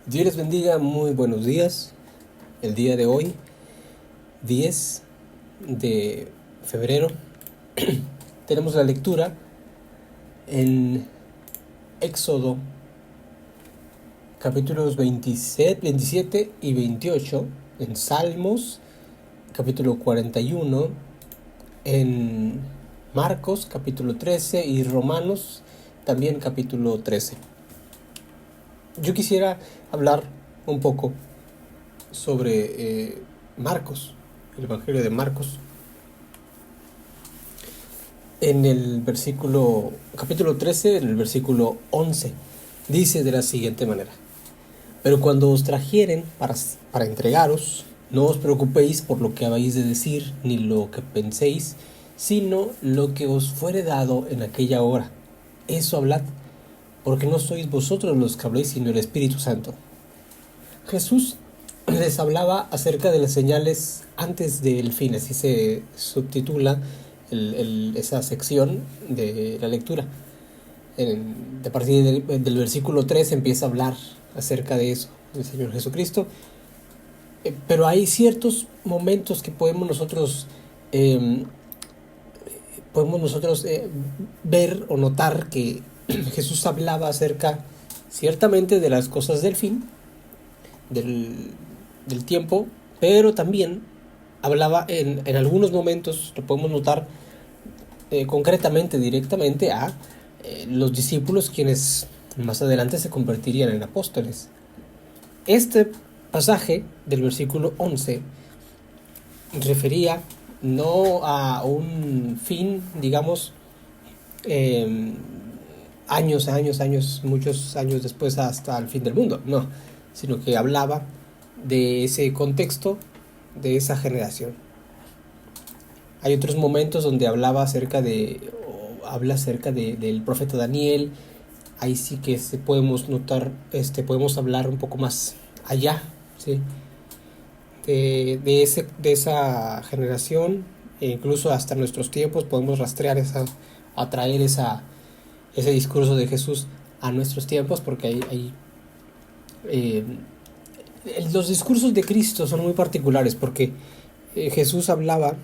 Dios les bendiga, muy buenos días. El día de hoy, 10 de febrero, tenemos la lectura en Éxodo, capítulos 27 y 28, en Salmos, capítulo 41, en Marcos, capítulo 13, y Romanos, también capítulo 13. Yo quisiera hablar un poco sobre Marcos, el Evangelio de Marcos. En el capítulo 13, en el versículo 11, dice de la siguiente manera: Pero cuando os trajeren para entregaros, no os preocupéis por lo que habéis de decir, ni lo que penséis, sino lo que os fuere dado en aquella hora. Eso hablad, porque no sois vosotros los que habléis, sino el Espíritu Santo. Jesús les hablaba acerca de las señales antes del fin, así se subtitula esa sección de la lectura. A partir del versículo 3 empieza a hablar acerca de eso, del Señor Jesucristo. Pero hay ciertos momentos que podemos nosotros ver o notar que Jesús hablaba acerca ciertamente de las cosas del fin, del tiempo, pero también hablaba en algunos momentos, lo podemos notar concretamente, directamente a los discípulos, quienes más adelante se convertirían en apóstoles. Este pasaje del versículo 11 refería no a un fin, digamos, muchos años después hasta el fin del mundo, no, sino que hablaba de ese contexto, de esa generación. Hay otros momentos donde habla acerca del profeta Daniel. Ahí sí que podemos notar, podemos hablar un poco más allá, ¿sí? de esa generación, e incluso hasta nuestros tiempos podemos rastrear atraer ese discurso de Jesús a nuestros tiempos, porque los discursos de Cristo son muy particulares, porque Jesús hablaba.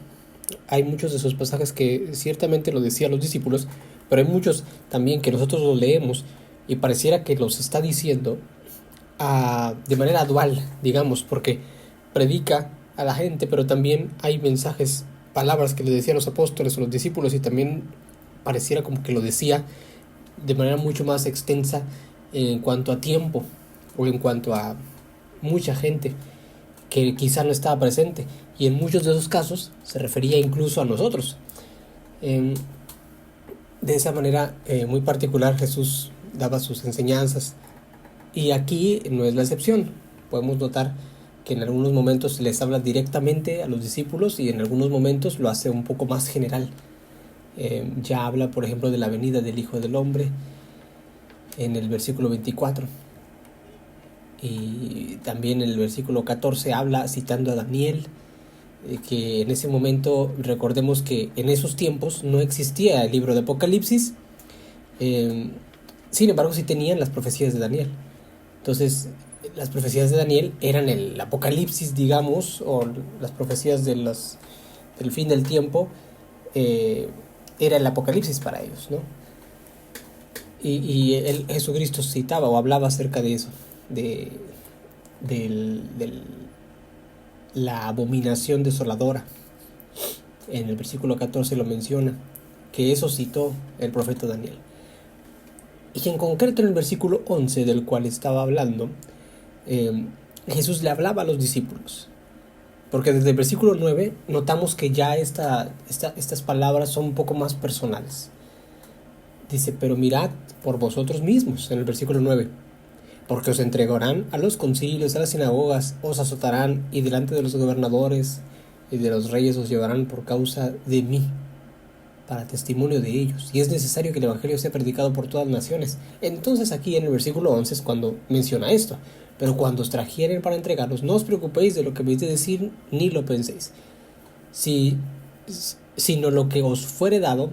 Hay muchos de esos pasajes que ciertamente lo decía a los discípulos, pero hay muchos también que nosotros los leemos y pareciera que los está diciendo de manera dual, digamos, porque predica a la gente, pero también hay mensajes, palabras que le decía a los apóstoles o los discípulos, y también pareciera como que lo decía de manera mucho más extensa en cuanto a tiempo o en cuanto a mucha gente que quizá no estaba presente, y en muchos de esos casos se refería incluso a nosotros. De esa manera muy particular Jesús daba sus enseñanzas, y aquí no es la excepción. Podemos notar que en algunos momentos les habla directamente a los discípulos y en algunos momentos lo hace un poco más general. Ya habla, por ejemplo, de la venida del Hijo del Hombre en el versículo 24. Y también en el versículo 14 habla citando a Daniel, que en ese momento, recordemos que en esos tiempos no existía el libro de Apocalipsis, sin embargo sí tenían las profecías de Daniel. Entonces las profecías de Daniel eran el Apocalipsis, digamos, o las profecías del fin del tiempo, era el Apocalipsis para ellos, ¿no? Y Jesucristo citaba o hablaba acerca de eso, de la abominación desoladora. En el versículo 14 lo menciona, que eso citó el profeta Daniel. Y en concreto en el versículo 11 del cual estaba hablando, Jesús le hablaba a los discípulos, porque desde el versículo 9 notamos que ya estas palabras son un poco más personales. Dice: pero mirad por vosotros mismos, en el versículo 9, porque os entregarán a los concilios, a las sinagogas, os azotarán, y delante de los gobernadores y de los reyes os llevarán por causa de mí, para testimonio de ellos, y es necesario que el evangelio sea predicado por todas las naciones. Entonces aquí en el versículo 11 es cuando menciona esto: pero cuando os trajeren para entregarlos, no os preocupéis de lo que habéis de decir, ni lo penséis, sino lo que os fuere dado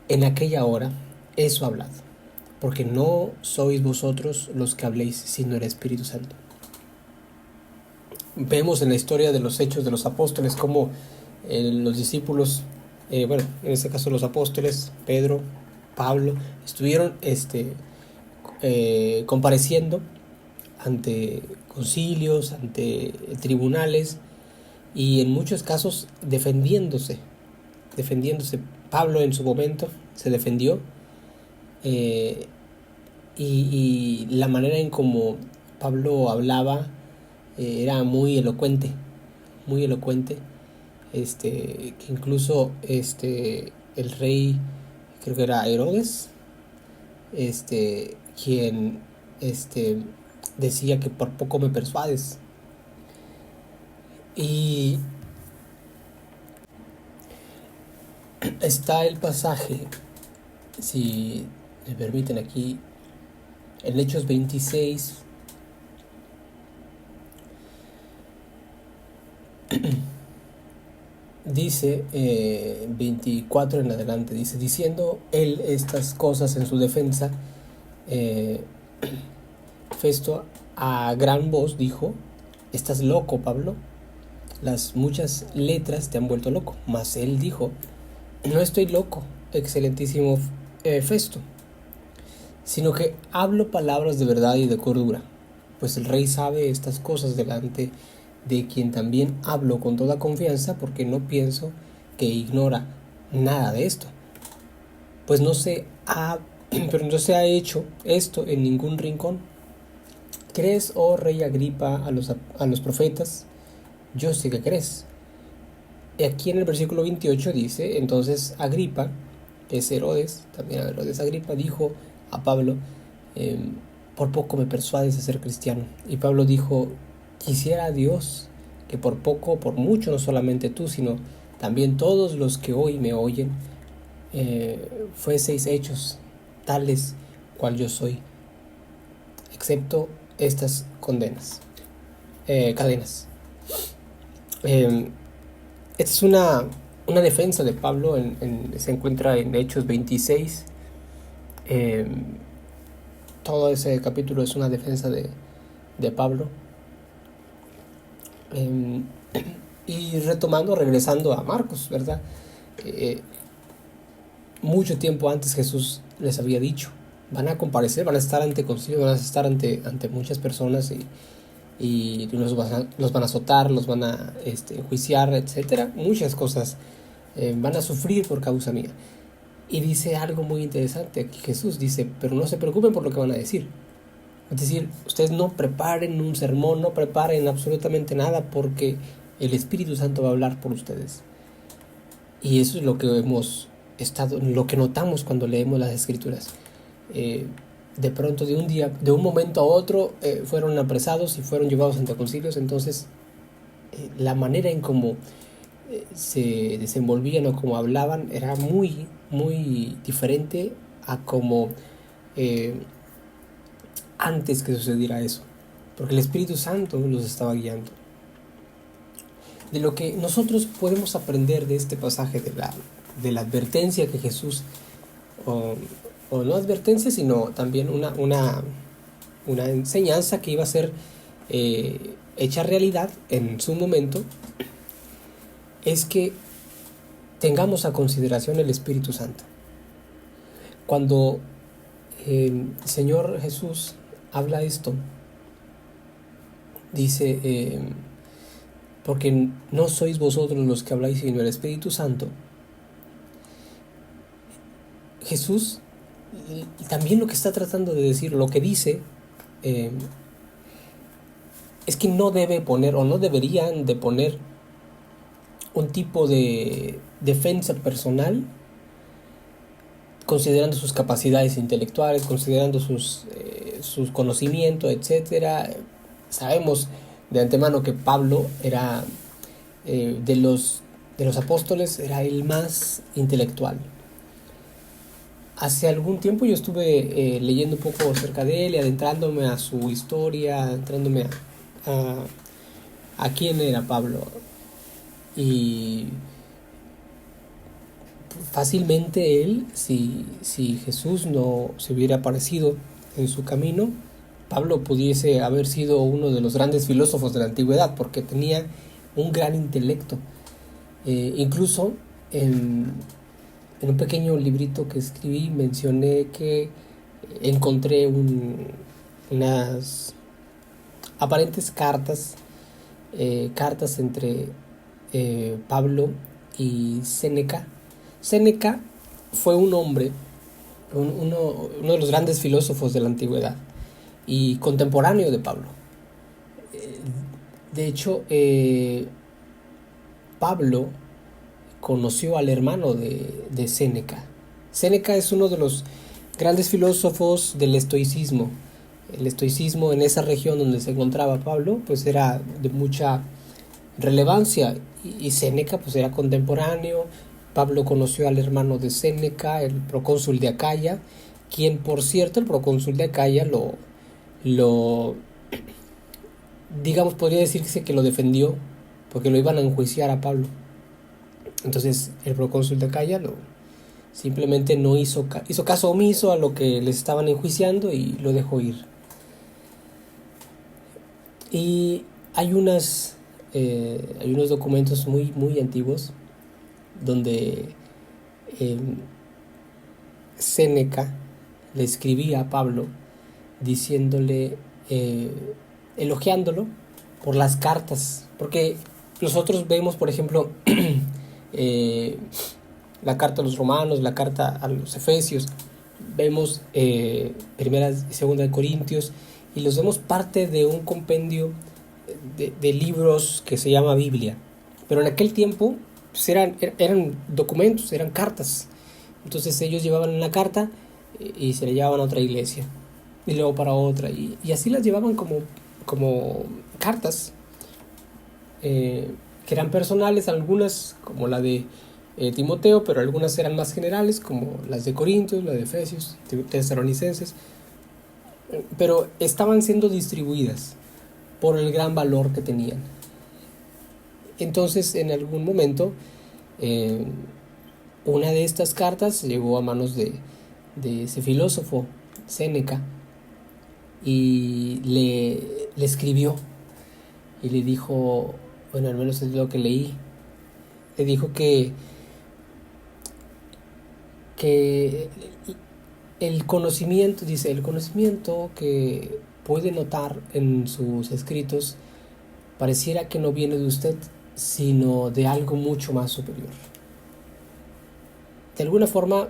en aquella hora, eso hablad. porque no sois vosotros los que habléis, sino el Espíritu Santo. Vemos en la historia de los hechos de los apóstoles cómo los discípulos, en este caso los apóstoles, Pedro, Pablo, estuvieron compareciendo ante concilios, ante tribunales, y en muchos casos defendiéndose. Pablo en su momento se defendió, y la manera en como Pablo hablaba era muy elocuente, que incluso el rey, creo que era Herodes, quien decía que por poco me persuades. Y está el pasaje, si me permiten aquí, en Hechos 26, dice 24 en adelante, dice: diciendo él estas cosas en su defensa, Festo a gran voz dijo: estás loco, Pablo, las muchas letras te han vuelto loco. Mas él dijo: no estoy loco, excelentísimo Festo, sino que hablo palabras de verdad y de cordura, pues el rey sabe estas cosas, delante de quien también hablo con toda confianza, porque no pienso que ignora nada de esto, pues no se ha hecho esto en ningún rincón. ¿Crees, oh rey Agripa, a los profetas? Yo sé que crees. Y aquí en el versículo 28 dice: entonces Agripa, que es Herodes, también Herodes Agripa, dijo a Pablo: por poco me persuades a ser cristiano. Y Pablo dijo: quisiera a Dios que por poco o por mucho, no solamente tú, sino también todos los que hoy me oyen, fueseis hechos tales cual yo soy, excepto estas cadenas. Esta es una defensa de Pablo, se encuentra en Hechos 26. Todo ese capítulo es una defensa de Pablo. Y regresando a Marcos, ¿verdad? Mucho tiempo antes Jesús les había dicho: van a comparecer, van a estar ante concilios, van a estar ante muchas personas, y los van a azotar, los van a enjuiciar, etcétera, muchas cosas van a sufrir por causa mía. Y dice algo muy interesante aquí Jesús, dice: pero no se preocupen por lo que van a decir. Es decir, ustedes no preparen un sermón, no preparen absolutamente nada, porque el Espíritu Santo va a hablar por ustedes. Y eso es lo que lo que notamos cuando leemos las Escrituras. De pronto, de un momento a otro, fueron apresados y fueron llevados ante concilios. Entonces, la manera en cómo se desenvolvían o cómo hablaban era muy, muy diferente a como antes que sucediera eso, porque el Espíritu Santo los estaba guiando. De lo que nosotros podemos aprender de este pasaje, de la advertencia que Jesús, o no advertencia, sino también una enseñanza que iba a ser hecha realidad en su momento, es que tengamos a consideración el Espíritu Santo. Cuando el Señor Jesús habla esto, dice: porque no sois vosotros los que habláis, sino el Espíritu Santo. Jesús también lo que está tratando de decir, lo que dice, es que no debe poner, o no deberían de poner, un tipo de defensa personal considerando sus capacidades intelectuales, considerando sus conocimientos, etcétera. Sabemos de antemano que Pablo era, de los apóstoles, era el más intelectual. Hace algún tiempo yo estuve leyendo un poco acerca de él y adentrándome a su historia, adentrándome a quién era Pablo. Y fácilmente él, si Jesús no se hubiera aparecido en su camino, Pablo pudiese haber sido uno de los grandes filósofos de la antigüedad, porque tenía un gran intelecto. Incluso en un pequeño librito que escribí mencioné que encontré unas aparentes cartas entre Pablo y Séneca. Séneca fue un hombre, uno de los grandes filósofos de la antigüedad y contemporáneo de Pablo. De hecho, Pablo conoció al hermano de Séneca. Séneca es uno de los grandes filósofos del estoicismo. El estoicismo en esa región donde se encontraba Pablo, pues era de mucha relevancia, y Séneca pues era contemporáneo. Pablo conoció al hermano de Séneca, el procónsul de Acaya, quien, por cierto, el procónsul de Acaya lo digamos, podría decirse que lo defendió, porque lo iban a enjuiciar a Pablo. Entonces el procónsul de Acaya simplemente no hizo caso omiso a lo que les estaban enjuiciando y lo dejó ir. Y hay unos documentos muy, muy antiguos donde Séneca le escribía a Pablo diciéndole, elogiándolo por las cartas, porque nosotros vemos, por ejemplo, la carta a los romanos, la carta a los efesios, vemos primera y segunda de Corintios, y los vemos parte de un compendio de libros que se llama Biblia. Pero en aquel tiempo pues eran documentos, eran cartas. Entonces ellos llevaban una carta y se la llevaban a otra iglesia, y luego para otra, y así las llevaban como cartas que eran personales, algunas como la de Timoteo, pero algunas eran más generales, como las de Corintios, la de Efesios, Tesalonicenses, pero estaban siendo distribuidas por el gran valor que tenían. Entonces, en algún momento, una de estas cartas llegó a manos de ese filósofo, Séneca, y le escribió y le dijo, bueno, al menos es lo que leí, le dijo que el conocimiento que puede notar en sus escritos pareciera que no viene de usted, sino de algo mucho más superior. De alguna forma,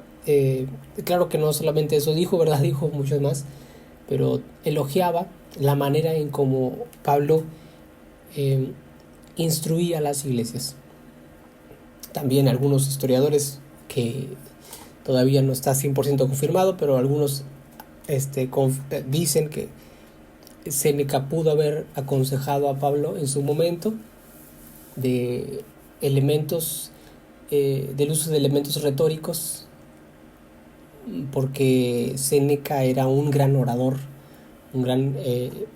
claro que no solamente eso dijo, ¿verdad? Dijo mucho más, pero elogiaba la manera en cómo Pablo instruía a las iglesias. También algunos historiadores, que todavía no está 100% confirmado, pero algunos dicen que Séneca pudo haber aconsejado a Pablo en su momento de elementos, del uso de elementos retóricos, porque Séneca era un gran orador, un gran él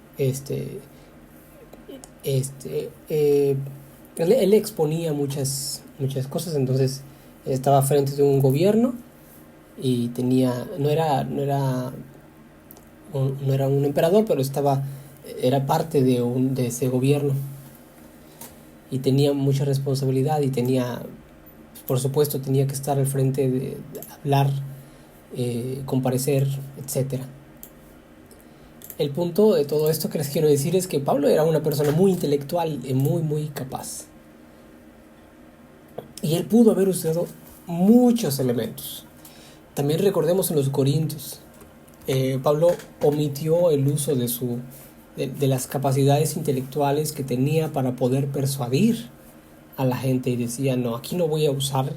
exponía muchas cosas. Entonces estaba frente de un gobierno y no era un emperador, pero era parte de ese gobierno, y tenía mucha responsabilidad, y por supuesto, tenía que estar al frente de hablar, comparecer, etcétera. El punto de todo esto que les quiero decir es que Pablo era una persona muy intelectual y muy, muy capaz, y él pudo haber usado muchos elementos. También recordemos en los Corintios, Pablo omitió el uso de las capacidades intelectuales que tenía para poder persuadir a la gente, y decía, no, aquí no voy a usar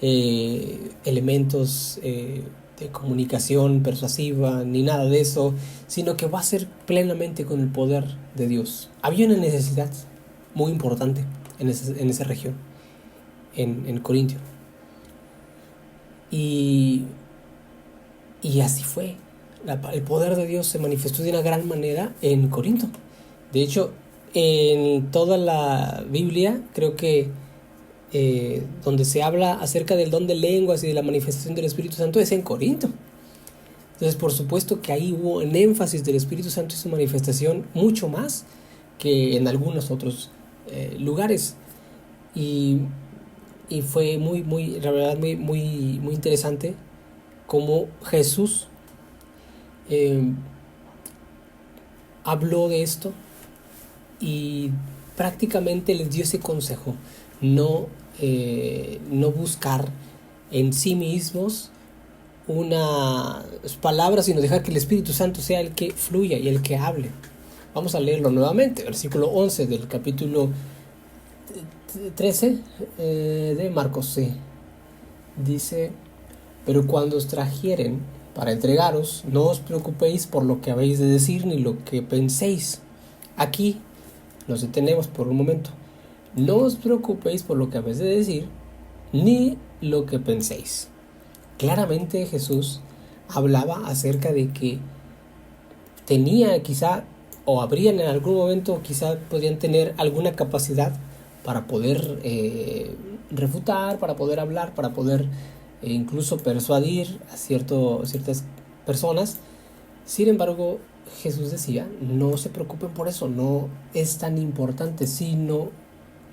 elementos de comunicación persuasiva ni nada de eso, sino que va a ser plenamente con el poder de Dios. Había una necesidad muy importante en esa región, en Corintio, y así fue. El poder de Dios se manifestó de una gran manera en Corinto. De hecho, en toda la Biblia, creo que donde se habla acerca del don de lenguas y de la manifestación del Espíritu Santo es en Corinto. Entonces, por supuesto que ahí hubo un énfasis del Espíritu Santo y su manifestación mucho más que en algunos otros lugares. Y, y fue la verdad, muy interesante cómo Jesús habló de esto y prácticamente les dio ese consejo: no buscar en sí mismos unas palabras, sino dejar que el Espíritu Santo sea el que fluya y el que hable. Vamos a leerlo nuevamente, versículo 11 del capítulo 13 de Marcos. Sí. Dice: pero cuando os trajeren para entregaros, no os preocupéis por lo que habéis de decir ni lo que penséis. Aquí nos detenemos por un momento. No os preocupéis por lo que habéis de decir ni lo que penséis. Claramente Jesús hablaba acerca de que tenía quizá, o habrían en algún momento, quizá podrían tener alguna capacidad para poder refutar, para poder hablar, para poder incluso persuadir a ciertas personas. Sin embargo, Jesús decía: no se preocupen por eso, no es tan importante, sino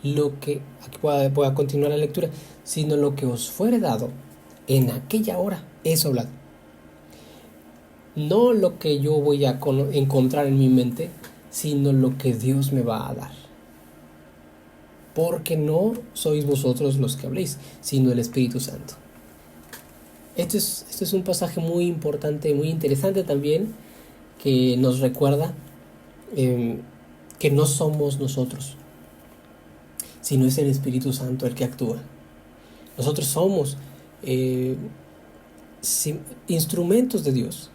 lo que, aquí voy a continuar la lectura, sino lo que os fuere dado en aquella hora, eso hablad. No lo que yo voy a encontrar en mi mente, sino lo que Dios me va a dar. Porque no sois vosotros los que habléis, sino el Espíritu Santo. Este es un pasaje muy importante, muy interesante también, que nos recuerda que no somos nosotros, sino es el Espíritu Santo el que actúa. Nosotros somos instrumentos de Dios.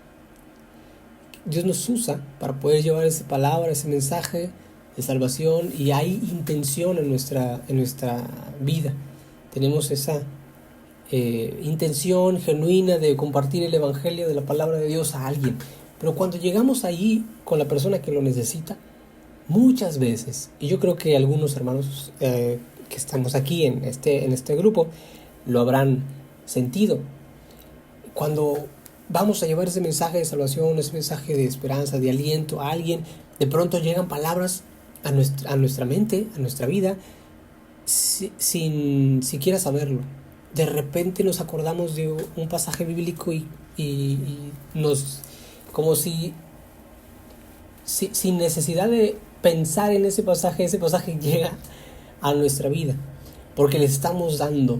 Dios nos usa para poder llevar esa palabra, ese mensaje de salvación, y hay intención en nuestra vida. Tenemos esa intención genuina de compartir el evangelio de la palabra de Dios a alguien. Pero cuando llegamos ahí con la persona que lo necesita, muchas veces, y yo creo que algunos hermanos que estamos aquí en este grupo lo habrán sentido, cuando vamos a llevar ese mensaje de salvación, ese mensaje de esperanza, de aliento a alguien, de pronto llegan palabras a nuestra mente, a nuestra vida, sin siquiera saberlo. De repente nos acordamos de un pasaje bíblico y nos, como si sin necesidad de pensar en ese pasaje llega a nuestra vida, porque le estamos dando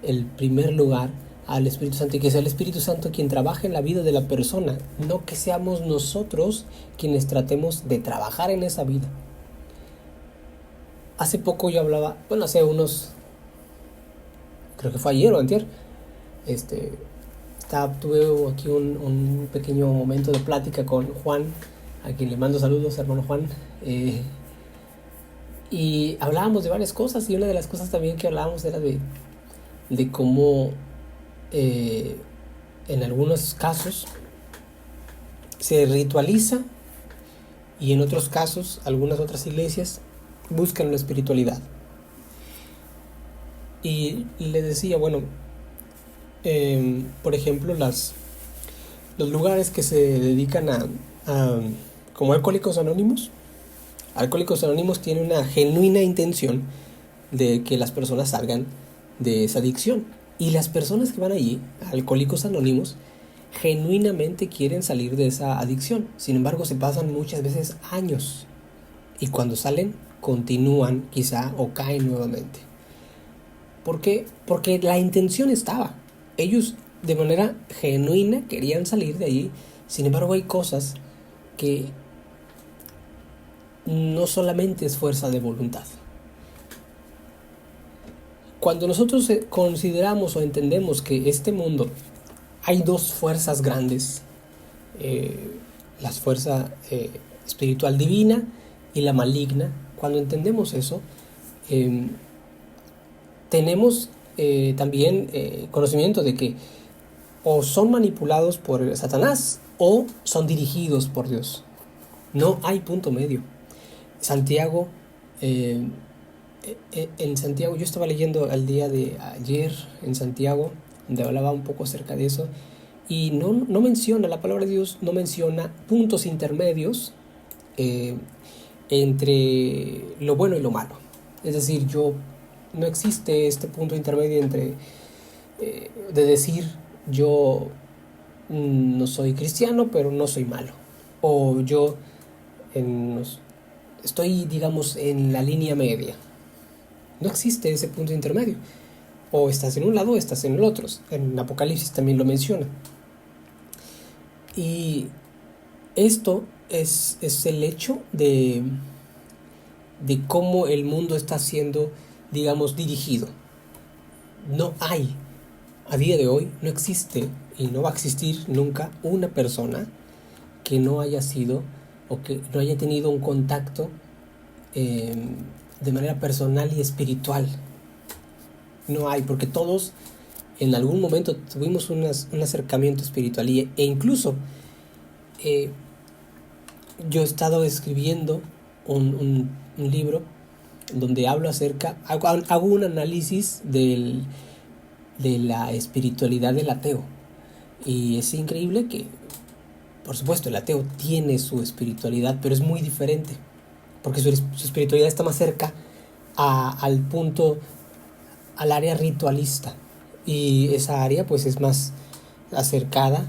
el primer lugar al Espíritu Santo, y que sea el Espíritu Santo quien trabaje en la vida de la persona, no que seamos nosotros quienes tratemos de trabajar en esa vida. Hace poco yo hablaba, creo que fue ayer o antier, tuve aquí un pequeño momento de plática con Juan, a quien le mando saludos, hermano Juan, y hablábamos de varias cosas, y una de las cosas también que hablábamos era de cómo en algunos casos se ritualiza, y en otros casos algunas otras iglesias buscan la espiritualidad. Y le decía, por ejemplo, los lugares que se dedican a como Alcohólicos Anónimos. Alcohólicos Anónimos tiene una genuina intención de que las personas salgan de esa adicción. Y las personas que van allí, Alcohólicos Anónimos, genuinamente quieren salir de esa adicción. Sin embargo, se pasan muchas veces años. Y cuando salen, continúan quizá o caen nuevamente. ¿Por qué? Porque la intención estaba. Ellos de manera genuina querían salir de allí. Sin embargo, hay cosas que no solamente es fuerza de voluntad. Cuando nosotros consideramos o entendemos que este mundo hay dos fuerzas grandes, la fuerza espiritual divina y la maligna, cuando entendemos eso, tenemos también conocimiento de que o son manipulados por Satanás o son dirigidos por Dios. No hay punto medio. Santiago En Santiago, yo estaba leyendo el día de ayer en Santiago, donde hablaba un poco acerca de eso, y no menciona, la palabra de Dios no menciona puntos intermedios eh, entre lo bueno y lo malo. Es decir, no existe este punto intermedio entre de decir yo no soy cristiano, pero no soy malo. O yo en, estoy, digamos, en la línea media. No existe ese punto intermedio. O estás en un lado o estás en el otro. En Apocalipsis también lo menciona. Y esto es el hecho de cómo el mundo está siendo, digamos, dirigido. No hay, a día de hoy, no existe y no va a existir nunca una persona que no haya sido o que no haya tenido un contacto de manera personal y espiritual. No hay, porque todos en algún momento tuvimos un acercamiento espiritual e incluso yo he estado escribiendo un libro donde hablo acerca, hago un análisis de la espiritualidad del ateo. Y es increíble que, por supuesto, el ateo tiene su espiritualidad, pero es muy diferente, porque su espiritualidad está más cerca al punto, al área ritualista. Y esa área pues es más acercada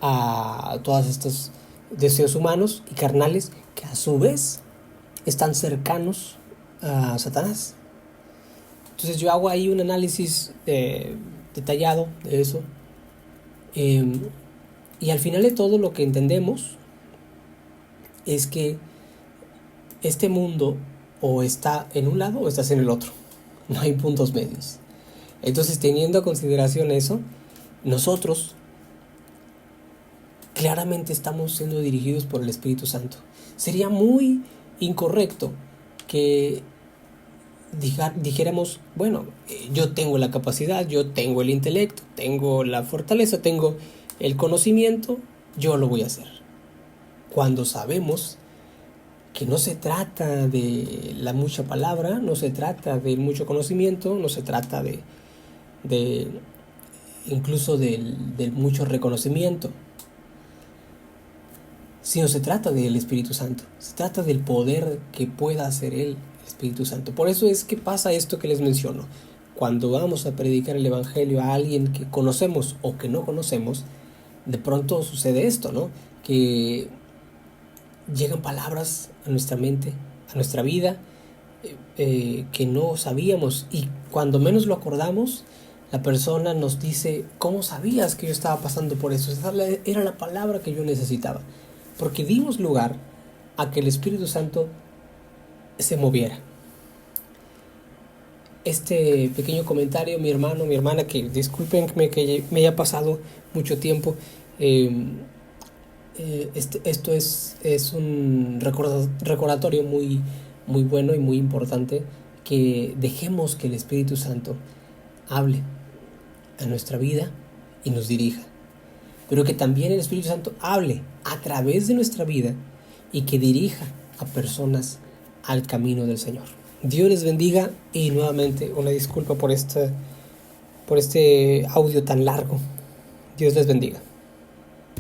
a todos estos deseos humanos y carnales que a su vez están cercanos a Satanás. Entonces yo hago ahí un análisis detallado de eso. Y al final de todo lo que entendemos es que este mundo o está en un lado o estás en el otro. No hay puntos medios. Entonces, teniendo a consideración eso, nosotros claramente estamos siendo dirigidos por el Espíritu Santo. Sería muy incorrecto que dijéramos, bueno, yo tengo la capacidad, yo tengo el intelecto, tengo la fortaleza, tengo el conocimiento, yo lo voy a hacer. Cuando sabemos que no se trata de la mucha palabra, no se trata del mucho conocimiento, no se trata de incluso del mucho reconocimiento, sino se trata del Espíritu Santo, se trata del poder que pueda hacer Él, el Espíritu Santo. Por eso es que pasa esto que les menciono. Cuando vamos a predicar el Evangelio a alguien que conocemos o que no conocemos, de pronto sucede esto, ¿no? Que llegan palabras a nuestra mente, a nuestra vida, que no sabíamos, y cuando menos lo acordamos, la persona nos dice, ¿cómo sabías que yo estaba pasando por eso? Esa era la palabra que yo necesitaba, porque dimos lugar a que el Espíritu Santo se moviera. Este pequeño comentario, mi hermano, mi hermana, que disculpen que me haya pasado mucho tiempo, esto es un recordatorio muy, muy bueno y muy importante, que dejemos que el Espíritu Santo hable a nuestra vida y nos dirija, pero que también el Espíritu Santo hable a través de nuestra vida y que dirija a personas al camino del Señor. Dios les bendiga, y nuevamente una disculpa por este audio tan largo. Dios les bendiga.